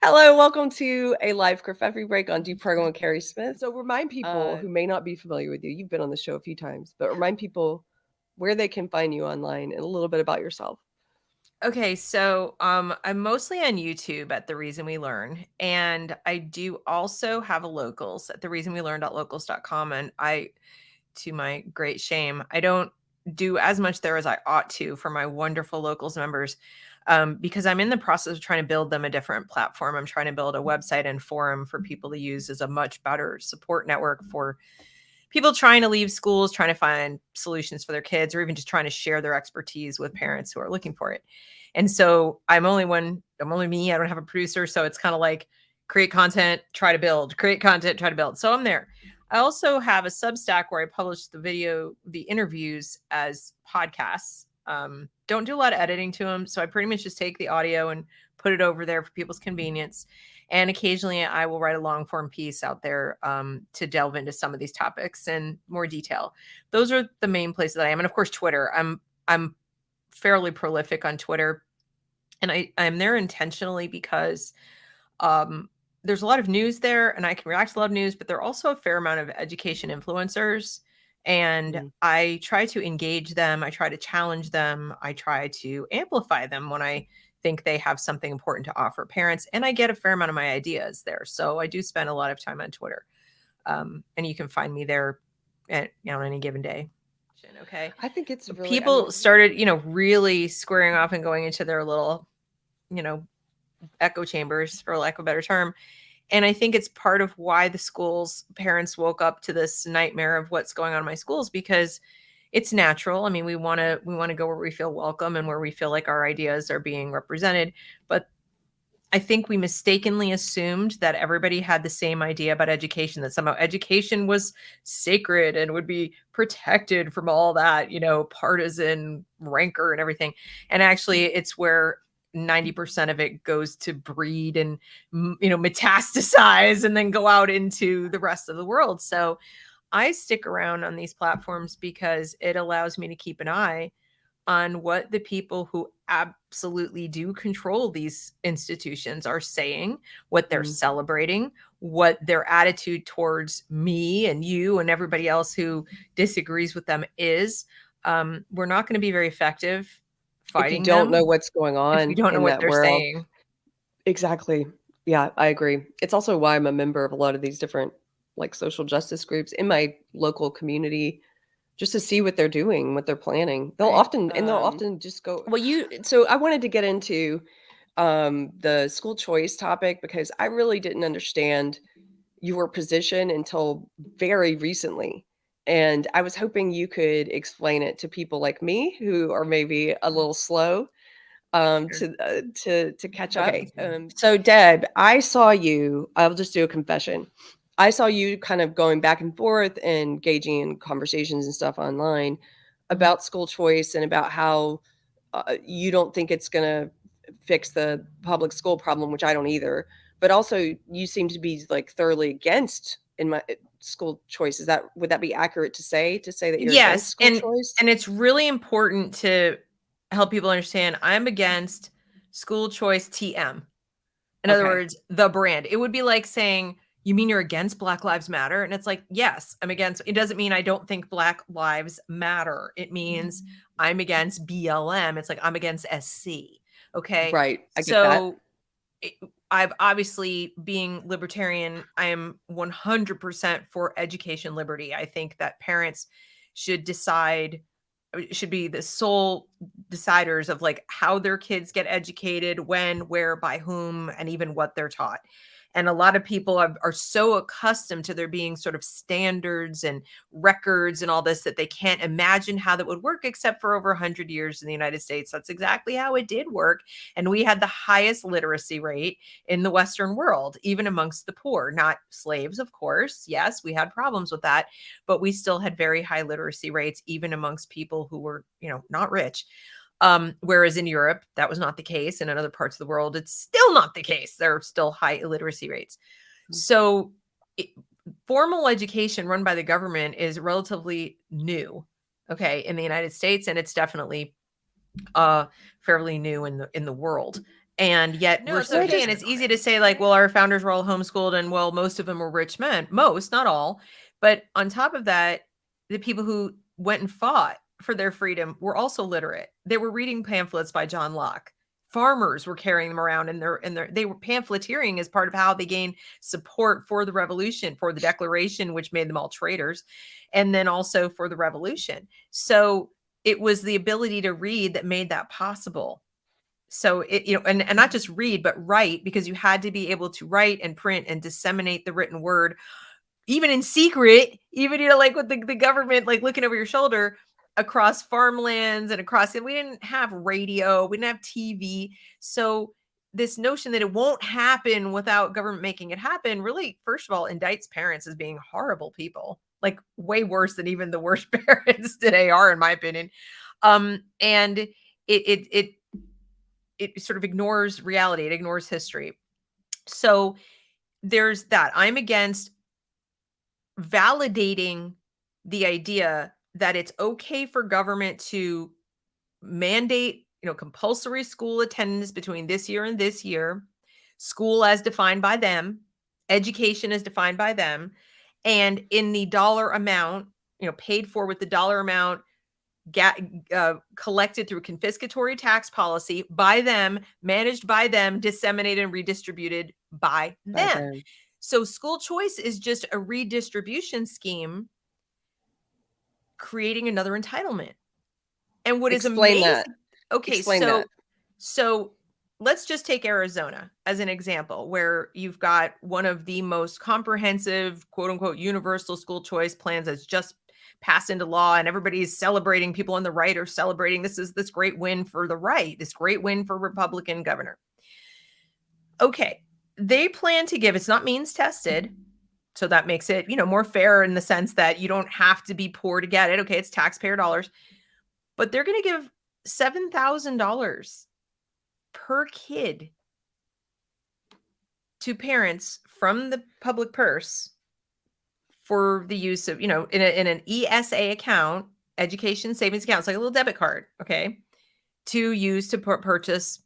Hello, welcome to a live Kerfefe break on Deprogrammed with Carrie Smith. So remind people who may not be familiar with you, you've been on the show a few times, but remind people where they can find you online and a little bit about yourself. Okay, so I'm mostly on YouTube at The Reason We Learn, and I do also have a locals at thereasonwelearn.locals.com. And to my great shame, I don't do as much there as I ought to for my wonderful locals members, because I'm in the process of trying to build them a different platform. I'm trying to build a website and forum for people to use as a much better support network for people trying to leave schools, trying to find solutions for their kids, or even just trying to share their expertise with parents who are looking for it. And so I'm only me. I don't have a producer. So it's kind of like create content, try to build, create content, try to build. So I'm there. I also have a Substack where I publish the interviews as podcasts. Don't do a lot of editing to them. So I pretty much just take the audio and put it over there for people's convenience. And occasionally I will write a long form piece out there to delve into some of these topics in more detail. Those are the main places that I am. And of course, Twitter. I'm fairly prolific on Twitter. And I'm there intentionally because there's a lot of news there and I can react to a lot of news, but there are also a fair amount of education influencers. And Mm. I try to engage them. I try to challenge them. I try to amplify them when I think they have something important to offer parents. And I get a fair amount of my ideas there. So I do spend a lot of time on Twitter. And you can find me there on any given day. Okay. I think it's really, I mean, People started, really squaring off and going into their little, you know, echo chambers, for lack of a better term. And I think it's part of why the schools parents woke up to this nightmare of what's going on in my schools, because it's natural. I mean, we want to go where we feel welcome and where we feel like our ideas are being represented. But I think we mistakenly assumed that everybody had the same idea about education, that somehow education was sacred and would be protected from all that, partisan rancor and everything. And actually, it's where 90% of it goes to breed and, metastasize and then go out into the rest of the world. So I stick around on these platforms because it allows me to keep an eye on what the people who absolutely do control these institutions are saying, what they're mm, celebrating, what their attitude towards me and you and everybody else who disagrees with them is. We're not going to be very effective if you fighting don't know them what's going if we on don't know in what that they're world. saying. Exactly. Yeah, I agree. It's also why I'm a member of a lot of these different like social justice groups in my local community just to see what they're doing, what they're planning. Right. They'll often just go, well, so I wanted to get into the school choice topic because I really didn't understand your position until very recently. And I was hoping you could explain it to people like me who are maybe a little slow Sure. to catch up. Happy to. So Deb, I saw you. I'll just do a confession. I saw you kind of going back and forth and engaging in conversations and stuff online Mhm. about school choice and about how you don't think it's going to fix the public school problem, which I don't either. But also, you seem to be like thoroughly against in my school choice. Is that would that be accurate to say that you're against Yes, school choice? and it's really important to help people understand I'm against school choice TM. In other Okay, words, the brand. It would be like saying, "You mean you're against Black Lives Matter?" And it's like, "Yes, I'm against." It doesn't mean I don't think Black lives matter. It means I'm against BLM. It's like I'm against SC. Okay? right. I get that. So it, I've obviously, being libertarian, I am 100% for education liberty. I think that parents should decide, should be the sole deciders of like how their kids get educated, when, where, by whom, and even what they're taught. And a lot of people are so accustomed to there being sort of standards and records and all this that they can't imagine how that would work, except for over 100 years in the United States. That's exactly how it did work. And we had the highest literacy rate in the Western world, even amongst the poor, not slaves, of course. Yes, we had problems with that, but we still had very high literacy rates, even amongst people who were, not rich. Whereas in Europe, that was not the case. And in other parts of the world, it's still not the case. There are still high illiteracy rates. So, it, formal education run by the government is relatively new, okay, in the United States, and it's definitely fairly new in the world. And yet No, we're it's so, okay. and it's easy to say like, well, our founders were all homeschooled and well, most of them were rich men. Most, not all. But on top of that, the people who went and fought for their freedom were also literate. They were reading pamphlets by John Locke. Farmers were carrying them around they were pamphleteering as part of how they gained support for the revolution, for the Declaration, which made them all traitors, and then also for the revolution. So it was the ability to read that made that possible. So it, and not just read, but write, because you had to be able to write and print and disseminate the written word, even in secret, even, like with the government, like looking over your shoulder across farmlands and across it. We didn't have radio, we didn't have TV. So this notion that it won't happen without government making it happen really, first of all, indicts parents as being horrible people, like way worse than even the worst parents today are, in my opinion. And it sort of ignores reality, it ignores history. So there's that. I'm against validating the idea that it's okay for government to mandate, compulsory school attendance between this year and this year, school as defined by them, education as defined by them, and in the dollar amount, paid for with the dollar amount collected through confiscatory tax policy by them, managed by them, disseminated and redistributed by By them. them. So school choice is just a redistribution scheme creating another entitlement. And what is Explain amazing, that. okay, Explain that. so let's just take Arizona as an example, where you've got one of the most comprehensive, quote unquote, universal school choice plans that's just passed into law, and everybody's celebrating. People on the right are celebrating. This is this great win for the right, this great win for Republican governor. Okay, they plan to give, it's not means tested, so that makes it, more fair in the sense that you don't have to be poor to get it. Okay, it's taxpayer dollars, but they're going to give $7,000 per kid to parents from the public purse for the use of, in an ESA account, education savings account. It's like a little debit card, okay, to use to purchase,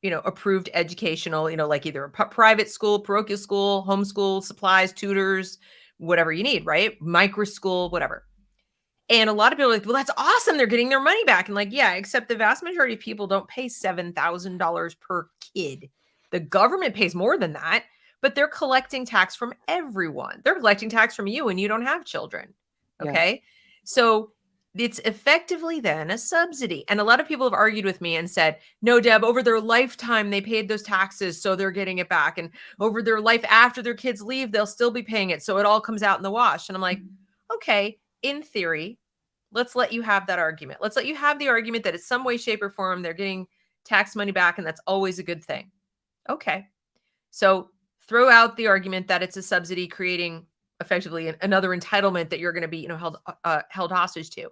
approved educational, like either a private school, parochial school, homeschool, supplies, tutors, whatever you need, right? Micro school, whatever. And a lot of people are like, well, that's awesome. They're getting their money back. And like, yeah, except the vast majority of people don't pay $7,000 per kid. The government pays more than that, but they're collecting tax from everyone. They're collecting tax from you and you don't have children. Okay. Yeah. So it's effectively then a subsidy. And a lot of people have argued with me and said, no, Deb, over their lifetime, they paid those taxes. So they're getting it back. And over their life after their kids leave, they'll still be paying it. So it all comes out in the wash. And I'm like, okay, in theory, let's let you have that argument. Let's let you have the argument that in some way, shape, or form, they're getting tax money back, and that's always a good thing. Okay. So throw out the argument that it's a subsidy creating effectively another entitlement that you're going to be, held hostage to.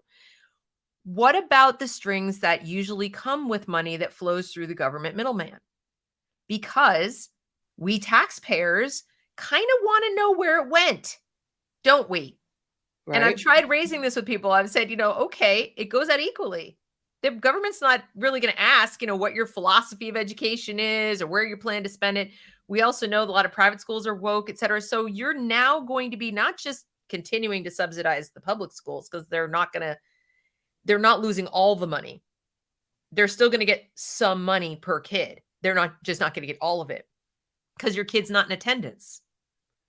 What about the strings that usually come with money that flows through the government middleman? Because we taxpayers kind of want to know where it went, don't we? Right. And I've tried raising this with people. I've said, okay, it goes out equally. The government's not really going to ask, what your philosophy of education is or where you plan to spend it. We also know that a lot of private schools are woke, et cetera. So you're now going to be not just continuing to subsidize the public schools, because they're not losing all the money. They're still going to get some money per kid. They're not going to get all of it because your kid's not in attendance.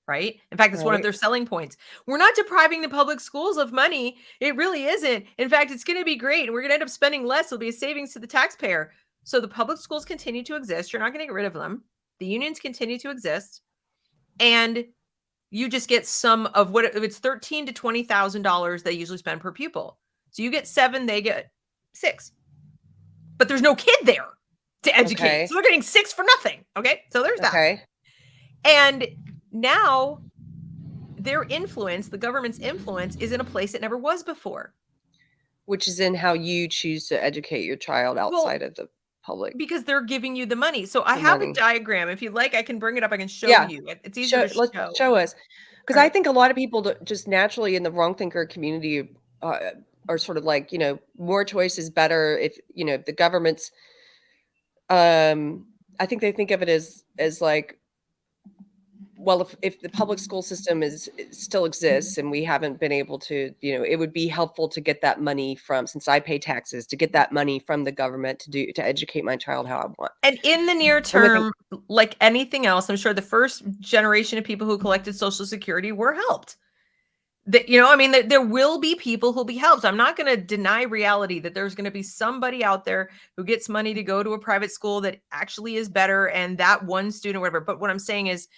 Right? In fact, it's one of their selling points. We're not depriving the public schools of money. It really isn't. In fact, it's going to be great. And we're going to end up spending less. It'll be a savings to the taxpayer. So the public schools continue to exist. You're not going to get rid of them. The unions continue to exist. And you just get some of what, if it's $13,000 to $20,000 they usually spend per pupil. So you get 7, they get 6. But there's no kid there to educate. Okay. So they're getting 6 for nothing. Okay? So there's that. Okay. And now their influence, the government's influence, is in a place it never was before. Which is in how you choose to educate your child outside of the public. Because they're giving you the money. So I have a diagram. If you'd like, I can bring it up. I can show you. It's easier to show. Let's show us. Because I think a lot of people just naturally in the wrong thinker community are sort of like, more choice is better if, the government's I think they think of it as like, well, if the public school system is still exists and we haven't been able to, it would be helpful to get that money from, since I pay taxes, to get that money from the government to educate my child how I want. And in the near And with the term, like anything else, I'm sure the first generation of people who collected Social Security were helped. That, I mean, there will be people who'll be helped. I'm not going to deny reality that there's going to be somebody out there who gets money to go to a private school that actually is better, and that one student, whatever. But what I'm saying is,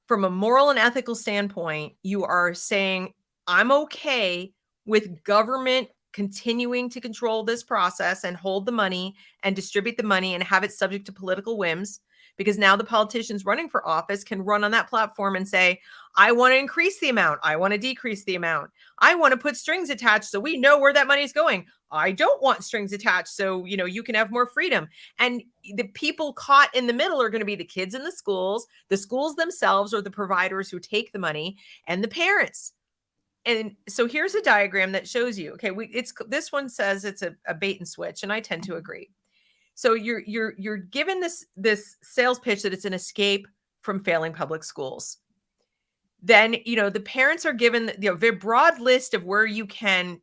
from a moral and ethical standpoint, you are saying, I'm okay with government continuing to control this process and hold the money and distribute the money and have it subject to political whims, because now the politicians running for office can run on that platform and say, I want to increase the amount, I want to decrease the amount, I want to put strings attached so we know where that money is going, I don't want strings attached so you can have more freedom. And the people caught in the middle are going to be the kids in the schools themselves, or the providers who take the money, and the parents. And so here's a diagram that shows you, okay, this one says it's a bait and switch, and I tend to agree. So you're given this sales pitch that it's an escape from failing public schools. Then the parents are given their broad list of where you can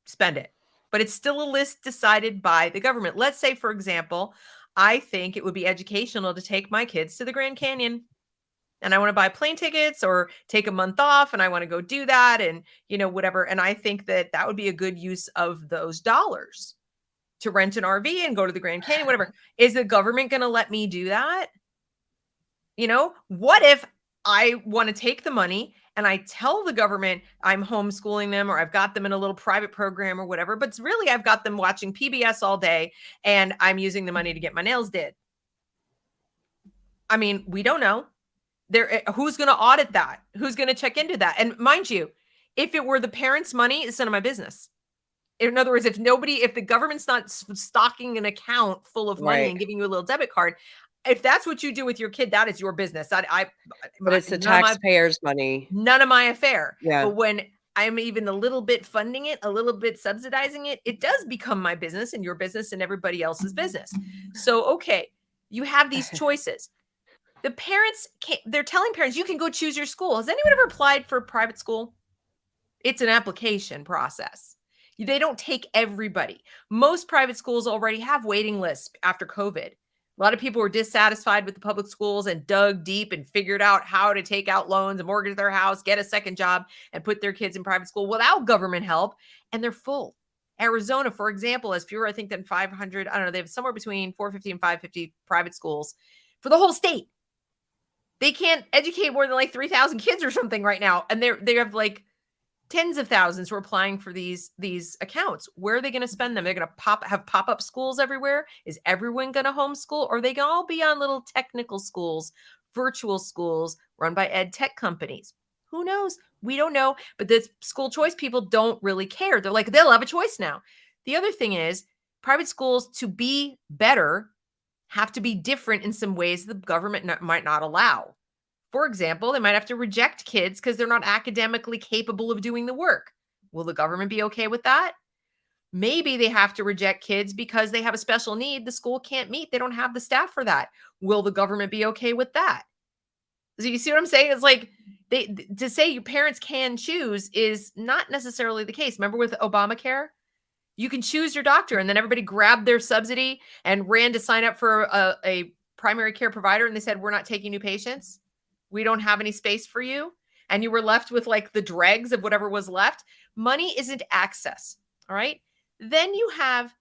spend it, but it's still a list decided by the government. Let's say, for example, I think it would be educational to take my kids to the Grand Canyon, and I want to buy plane tickets or take a month off, and I want to go do that, and whatever. And I think that would be a good use of those dollars to rent an RV and go to the Grand Canyon, whatever. Is the government going to let me do that? What if I want to take the money and I tell the government I'm homeschooling them, or I've got them in a little private program or whatever, but really I've got them watching PBS all day and I'm using the money to get my nails did? I mean, we don't know. Who's going to audit that? Who's going to check into that? And mind you, if it were the parents' money, it's none of my business. In other words, if the government's not stocking an account full of money right. and giving you a little debit card, if that's what you do with your kid, that is your business. But it's the None of taxpayers' money. none of my affair. Yeah. But when I'm even a little bit funding it, a little bit subsidizing it, it does become my business and your business and everybody else's business. So, okay, you have these choices. The parents they're telling parents, you can go choose your school. Has anyone ever applied for private school? It's an application process. They don't take everybody. Most private schools already have waiting lists after COVID. A lot of people were dissatisfied with the public schools and dug deep and figured out how to take out loans and mortgage their house, get a second job, and put their kids in private school without government help. And they're full. Arizona, for example, has fewer, I think, than 500. I don't know. They have somewhere between 450 and 550 private schools for the whole state. They can't educate more than like 3,000 kids or something right now. And they have like tens of thousands who are applying for these accounts. Where are they going to spend them? They're going to have pop-up schools everywhere. Is everyone going to homeschool? Or are they going to all be on little technical schools, virtual schools run by ed tech companies? Who knows? We don't know. But the school choice people don't really care. They're like, they'll have a choice now. The other thing is, private schools, to be better, have to be different in some ways the government might not allow. For example, they might have to reject kids because they're not academically capable of doing the work. Will the government be okay with that? Maybe they have to reject kids because they have a special need the school can't meet. They don't have the staff for that. Will the government be okay with that? So you see what I'm saying? It's like to say your parents can choose is not necessarily the case. Remember with Obamacare? You can choose your doctor, and then everybody grabbed their subsidy and ran to sign up for a primary care provider, and they said, we're not taking new patients. We don't have any space for you. And you were left with like the dregs of whatever was left. Money isn't access. All right. Then you have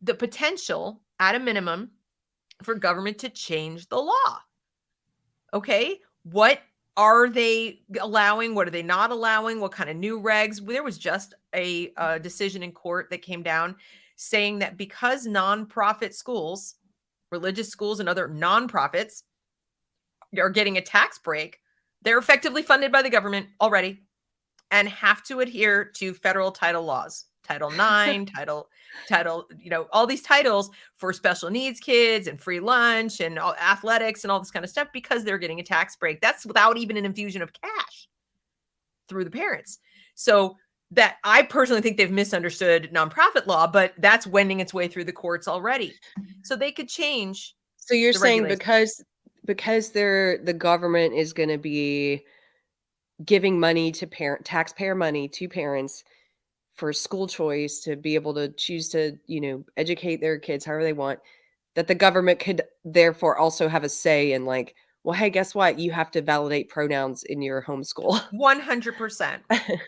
the potential at a minimum for government to change the law. Okay. What are they allowing? What are they not allowing? What kind of new regs? There was just a decision in court that came down saying that because nonprofit schools, religious schools and other nonprofits are getting a tax break, they're effectively funded by the government already and have to adhere to federal title laws, Title IX, title, all these titles for special needs kids and free lunch and athletics and all this kind of stuff because they're getting a tax break. That's without even an infusion of cash through the parents. So that I personally think they've misunderstood nonprofit law, but that's wending its way through the courts already. So they could change So you're the saying regulations. because the government is gonna be giving money to taxpayer money to parents for school choice to be able to choose to, educate their kids however they want, that the government could therefore also have a say in like, "Well, hey, guess what? You have to validate pronouns in your homeschool." 100%. And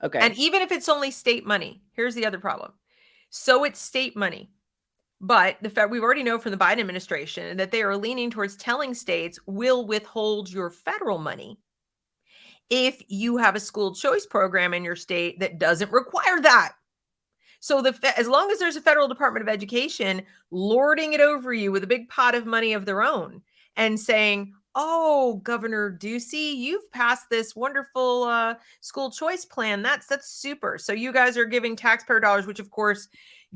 Okay. even if it's only state money, here's the other problem. So it's state money. But the fact we already know from the Biden administration that they are leaning towards telling states will withhold your federal money if you have a school choice program in your state that doesn't require that. So as long as there's a federal Department of Education lording it over you with a big pot of money of their own and saying, "Oh, Governor Ducey, you've passed this wonderful school choice plan. That's super. So you guys are giving taxpayer dollars, which of course,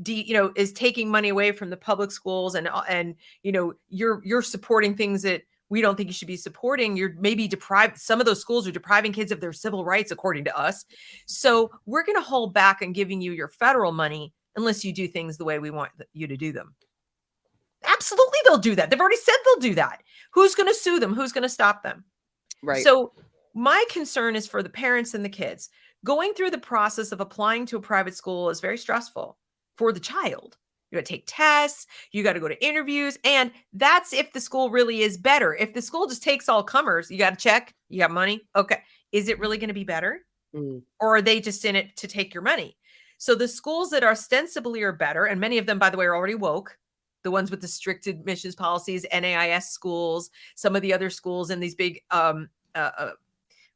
is taking money away from the public schools, and you're supporting things that we don't think you should be supporting. You're maybe deprived. Some of those schools are depriving kids of their civil rights, according to us. So we're going to hold back on giving you your federal money unless you do things the way we want you to do them." Absolutely, they'll do that. They've already said they'll do that. Who's going to sue them? Who's going to stop them? Right. So my concern is for the parents and the kids. Going through the process of applying to a private school is very stressful for the child. You got to take tests, you got to go to interviews, and that's if the school really is better. If the school just takes all comers, you got to check, you got money. Okay. Is it really going to be better? Mm. Or are they just in it to take your money? So the schools that ostensibly are better, and many of them, by the way, are already woke, the ones with the strict admissions policies, NAIS schools, some of the other schools in these big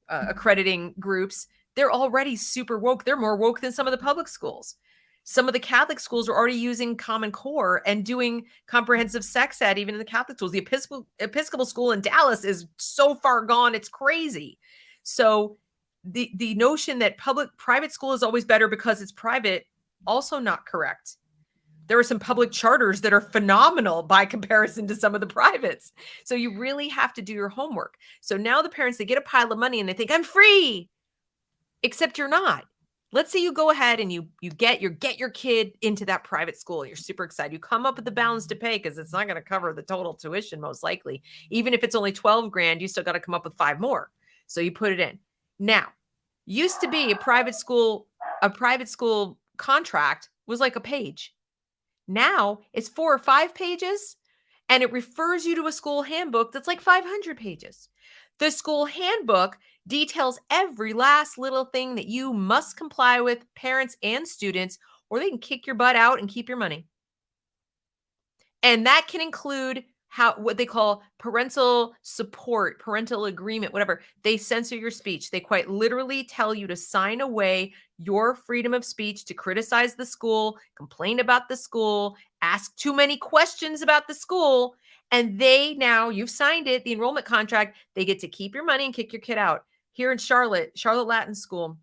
accrediting groups, they're already super woke. They're more woke than some of the public schools. Some of the Catholic schools are already using Common Core and doing comprehensive sex ed, even in the Catholic schools. The Episcopal school in Dallas is so far gone, it's crazy. So the notion that private school is always better because it's private, also not correct. There are some public charters that are phenomenal by comparison to some of the privates. So you really have to do your homework. So now the parents, they get a pile of money and they think, I'm free, except you're not. Let's say you go ahead and you get your kid into that private school. You're super excited. You come up with the balance to pay because it's not going to cover the total tuition, most likely. Even if it's only 12 grand, you still got to come up with 5 more. So you put it in. Now, used to be a private school contract was like a page. Now it's 4 or 5 pages, and it refers you to a school handbook that's like 500 pages. The school handbook details every last little thing that you must comply with, parents and students, or they can kick your butt out and keep your money. And that can include what they call parental support, parental agreement, whatever. They censor your speech. They quite literally tell you to sign away your freedom of speech to criticize the school, complain about the school, ask too many questions about the school. And you've signed it, the enrollment contract, they get to keep your money and kick your kid out. Here in Charlotte Latin School,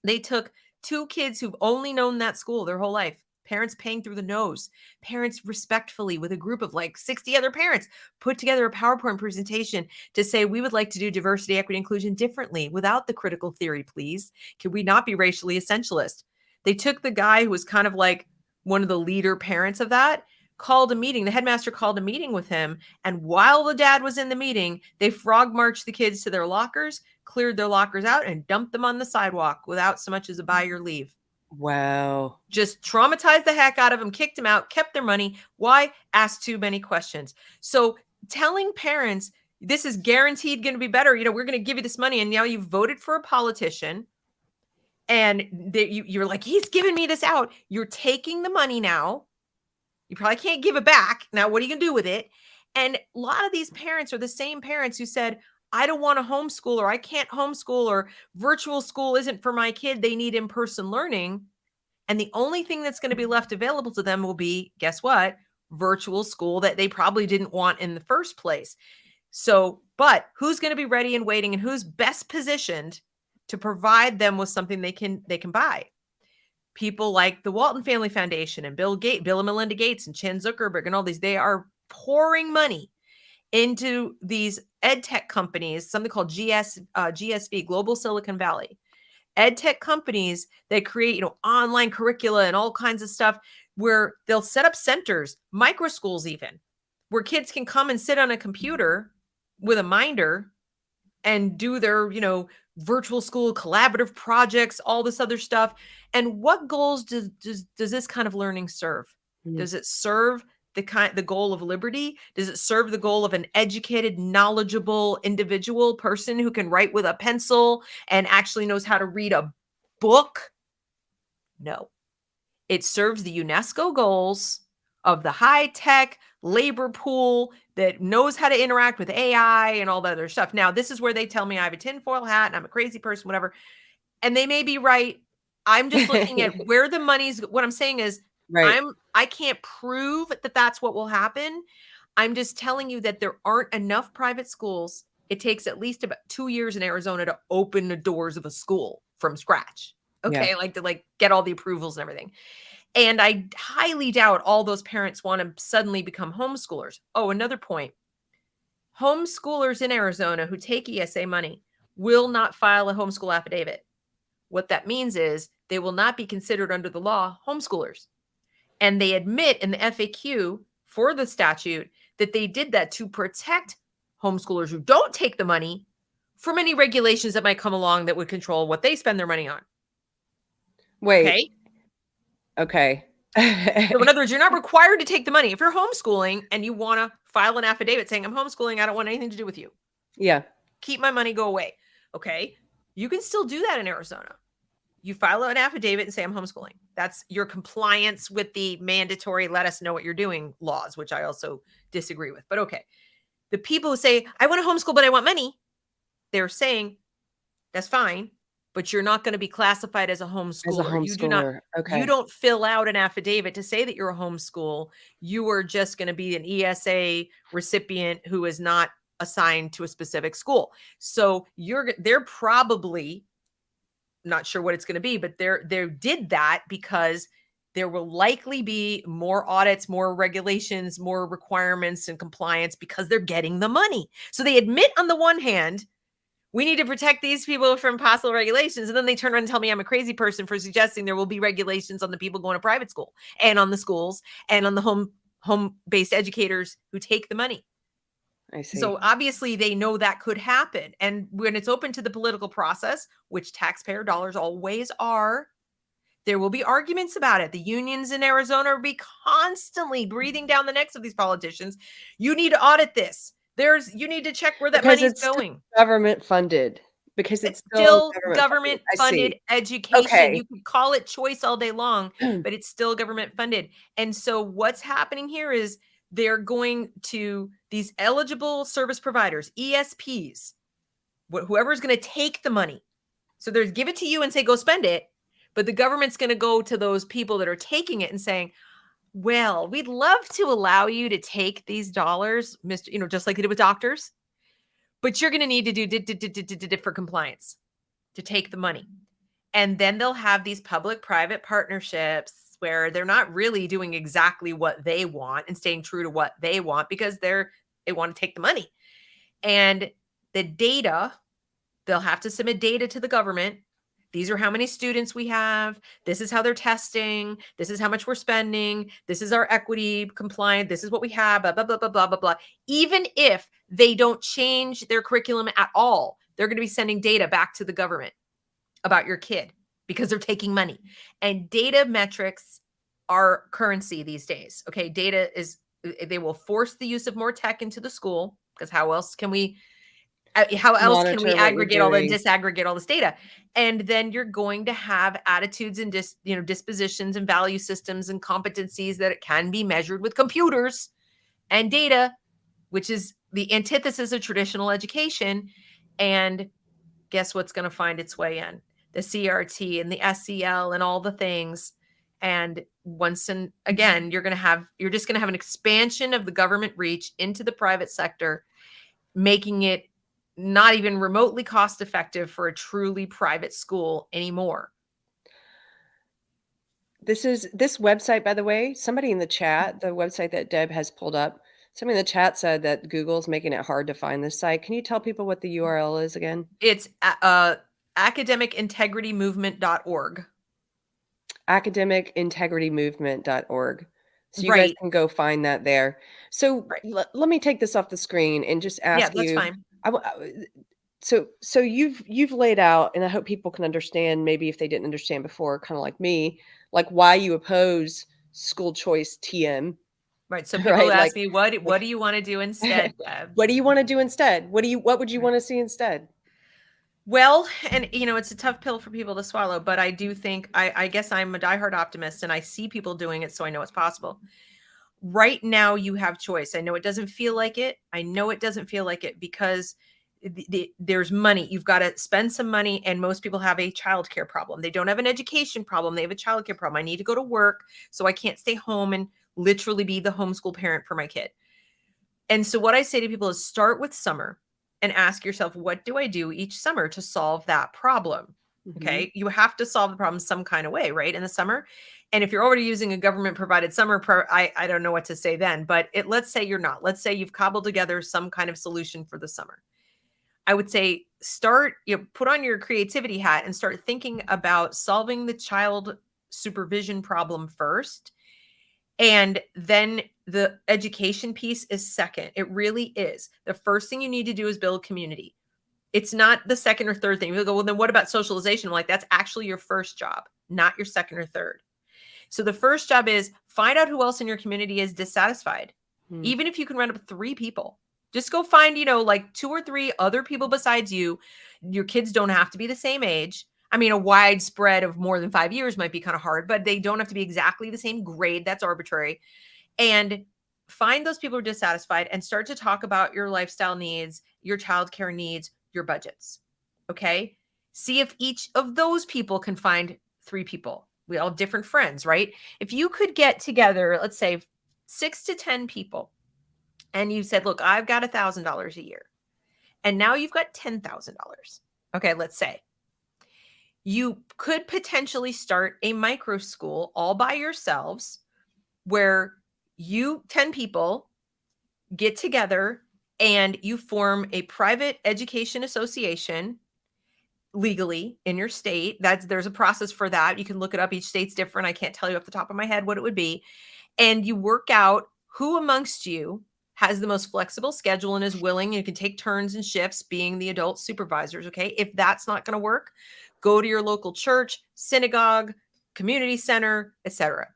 they took 2 kids who've only known that school their whole life. Parents paying through the nose. Parents respectfully, with a group of like 60 other parents, put together a PowerPoint presentation to say, we would like to do diversity, equity, inclusion differently without the critical theory, please. Can we not be racially essentialist? They took the guy who was kind of like one of the leader parents of that, called a meeting. The headmaster called a meeting with him. And while the dad was in the meeting, they frog marched the kids to their lockers, cleared their lockers out, and dumped them on the sidewalk without so much as a by your leave. Wow. Just traumatized the heck out of them, kicked them out, kept their money. Why? Asked too many questions. So telling parents, this is guaranteed going to be better. We're going to give you this money. And now you've voted for a politician and you're like, he's giving me this out. You're taking the money now. You probably can't give it back. Now, what are you going to do with it? And a lot of these parents are the same parents who said, I don't want to homeschool, or I can't homeschool, or virtual school isn't for my kid. They need in-person learning. And the only thing that's going to be left available to them will be, guess what? Virtual school that they probably didn't want in the first place. So, but who's going to be ready and waiting, and who's best positioned to provide them with something they can buy? People like the Walton Family Foundation and Bill and Melinda Gates and Chan Zuckerberg and all these, they are pouring money into these ed tech companies, something called GSV, Global Silicon Valley. Ed tech companies that create, online curricula and all kinds of stuff, where they'll set up centers, micro schools even, where kids can come and sit on a computer with a minder and do their, virtual school collaborative projects, all this other stuff. And what goals does this kind of learning serve? Mm. Does it serve the goal of liberty? Does it serve the goal of an educated, knowledgeable individual person who can write with a pencil and actually knows how to read a book? No. It serves the UNESCO goals of the high-tech labor pool that knows how to interact with AI and all the other stuff. Now, this is where they tell me I have a tinfoil hat and I'm a crazy person, whatever. And they may be right. I'm just looking at where the money's. What I'm saying is, Right. I can't prove that that's what will happen. I'm just telling you that there aren't enough private schools. It takes at least about 2 years in Arizona to open the doors of a school from scratch. Yeah. Okay, like to get all the approvals and everything. And I highly doubt all those parents want to suddenly become homeschoolers. Oh, another point. Homeschoolers in Arizona who take ESA money will not file a homeschool affidavit. What that means is they will not be considered under the law homeschoolers. And they admit in the FAQ for the statute that they did that to protect homeschoolers who don't take the money from any regulations that might come along that would control what they spend their money on. Wait. Okay. Okay. So in other words, you're not required to take the money. If you're homeschooling and you want to file an affidavit saying, I'm homeschooling, I don't want anything to do with you. Yeah. Keep my money, go away. Okay. You can still do that in Arizona. You file an affidavit and say, I'm homeschooling. That's your compliance with the mandatory let us know what you're doing laws, which I also disagree with. But okay. The people who say, I want to homeschool, but I want money, they're saying, that's fine, but you're not going to be classified as a As a homeschooler. homeschooler. You Okay. don't fill out an affidavit to say that you're a homeschool. You are just going to be an ESA recipient who is not assigned to a specific school. So they're probably not sure what it's going to be, but they did that because there will likely be more audits, more regulations, more requirements and compliance because they're getting the money. So they admit on the one hand, we need to protect these people from possible regulations. And then they turn around and tell me I'm a crazy person for suggesting there will be regulations on the people going to private school and on the schools and on the home-based educators who take the money. I see. So obviously they know that could happen. And when it's open to the political process, which taxpayer dollars always are, there will be arguments about it. The unions in Arizona will be constantly breathing down the necks of these politicians. You need to audit this. You need to check where that Because money's it's still going. government funded. Because it's It's still still government funded. government I funded see. education. Okay. You could call it choice all day long, but it's still government funded. And so what's happening here is they're going to these eligible service providers, ESPs, whoever's going to take the money. So they're give it to you and say, go spend it. But the government's going to go to those people that are taking it and saying, well, we'd love to allow you to take these dollars, Mr. Just like they did with doctors, but you're going to need to do for compliance to take the money. And then they'll have these public-private partnerships where they're not really doing exactly what they want and staying true to what they want because they want to take the money. And the data, they'll have to submit data to the government. These are how many students we have. This is how they're testing. This is how much we're spending. This is our equity compliant. This is what we have, blah, blah, blah, blah, blah, blah, blah. Even if they don't change their curriculum at all, they're going to be sending data back to the government about your kid because they're taking money. And data metrics are currency these days. Okay. They will force the use of more tech into the school because how else can we Monitor what you're aggregate all the doing. disaggregate all this data? And then you're going to have attitudes and dispositions and value systems and competencies that it can be measured with computers and data, which is the antithesis of traditional education. And guess what's going to find its way in? The CRT and the SEL and all the things. And once and again, you're just going to have an expansion of the government reach into the private sector, making it not even remotely cost effective for a truly private school anymore. This website, by the way, somebody in the chat, the website that Deb has pulled up, somebody in the chat said that Google's making it hard to find this site. Can you tell people what the URL is again? It's academicintegritymovement.org. Academicintegritymovement.org. So you guys Right. can go find that there. So Right. let me take this off the screen and just Yeah, ask that's you. fine. So you've laid out, and I hope people can understand, maybe if they didn't understand before, kind of like me, like why you oppose school choice TM, Right. So people right? ask me, what Like do you want to do instead, Deb? what do you want to do instead? What would you Right. want to see instead? Well, and it's a tough pill for people to swallow, but I do think I guess I'm a diehard optimist and I see people doing it, so I know it's possible. Right now you have choice. I know it doesn't feel like it. I know it doesn't feel like it because there's money. You've got to spend some money, and most people have a childcare problem. They don't have an education problem. They have a childcare problem. I need to go to work, so I can't stay home and literally be the homeschool parent for my kid. And so what I say to people is start with summer and ask yourself, what do I do each summer to solve that problem? Hmm. Okay. You have to solve the problem some kind of way, right? In the summer. And if you're already using a government provided I don't know what to say then, but let's say you're not. Let's say you've cobbled together some kind of solution for the summer. I would say start, put on your creativity hat and start thinking about solving the child supervision problem first, and then the education piece is second. It really is. The first thing you need to do is build community. It's not the second or third thing. You'll go, well, then what about socialization? I'm like, that's actually your first job, not your second or third. So the first job is find out who else in your community is dissatisfied. Hmm. Even if you can round up 3 people, just go find, like 2 or 3 other people besides you. Your kids don't have to be the same age. I mean, a wide spread of more than 5 years might be kind of hard, but they don't have to be exactly the same grade. That's arbitrary. And find those people who are dissatisfied and start to talk about your lifestyle needs, your childcare needs, your budgets. Okay. See if each of those people can find 3 people. We all have different friends, right? If you could get together, let's say 6 to 10 people, and you said, look, I've got $1,000 a year, and now you've got $10,000. Okay. Let's say you could potentially start a micro school all by yourselves where you 10 people get together and you form a private education association legally in your state. There's a process for that. You can look it up. Each state's different. I can't tell you off the top of my head what it would be. And you work out who amongst you has the most flexible schedule and is willing. You can take turns and shifts being the adult supervisors. Okay. If that's not going to work, go to your local church, synagogue, community center, etc.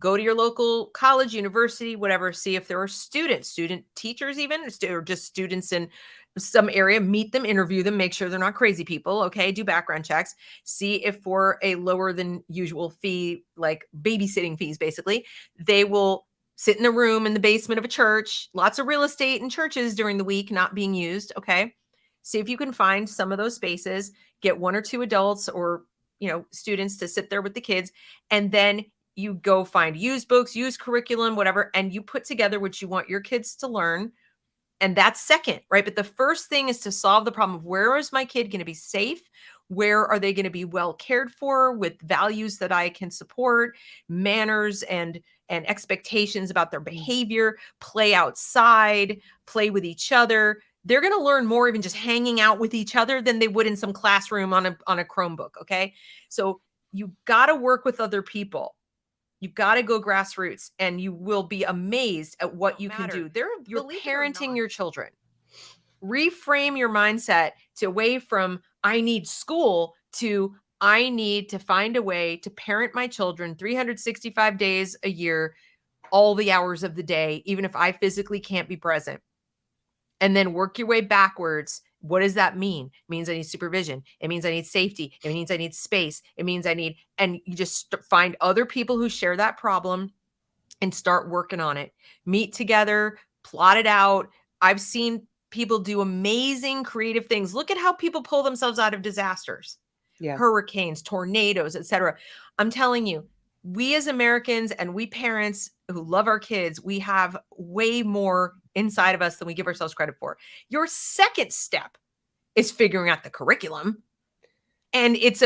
Go to your local college, university, whatever. See if there are student teachers, even, or just students in some area. Meet them, interview them, make sure they're not crazy people. Okay. Do background checks. See if for a lower than usual fee, like babysitting fees, basically, they will sit in a room in the basement of a church. Lots of real estate in churches during the week not being used. Okay. See if you can find some of those spaces, get 1 or 2 adults or, students to sit there with the kids. And then you go find used books, used curriculum, whatever, and you put together what you want your kids to learn. And that's second, right? But the first thing is to solve the problem of where is my kid going to be safe? Where are they going to be well cared for with values that I can support, manners and expectations about their behavior, play outside, play with each other. They're going to learn more even just hanging out with each other than they would in some classroom on a Chromebook, okay? So you got to work with other people. You've got to go grassroots and you will be amazed at what you can do. You're parenting your children. Reframe your mindset to away from I need school to I need to find a way to parent my children 365 days a year, all the hours of the day, even if I physically can't be present. And then work your way backwards. What does that mean? It means I need supervision. It means I need safety. It means I need space. It means and you just find other people who share that problem and start working on it. Meet together, plot it out. I've seen people do amazing creative things. Look at how people pull themselves out of disasters, Yeah. hurricanes, tornadoes, etc. I'm telling you, we as Americans and we parents who love our kids, we have way more inside of us than we give ourselves credit for. Your second step is figuring out the curriculum. And it's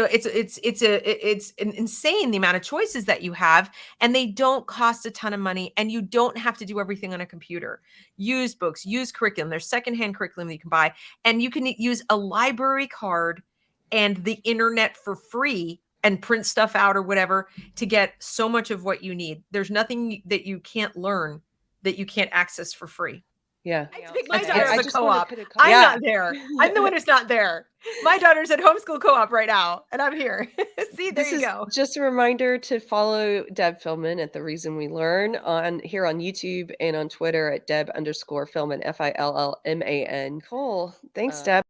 insane the amount of choices that you have, and they don't cost a ton of money, and you don't have to do everything on a computer. Use books, use curriculum. There's secondhand curriculum that you can buy, and you can use a library card and the internet for free and print stuff out or whatever to get so much of what you need. There's nothing that you can't learn that you can't access for free. Yeah. I take my That's daughter good. I to the just wanna co-op. I'm Yeah. not there. I'm the one who's not there. My daughter's at homeschool co-op right now, and I'm here. See, there This you is go. just a reminder to follow Deb Fillman at The Reason We Learn on here on YouTube and on Twitter at Deb_Fillman, Fillman. Cool. Thanks, Deb.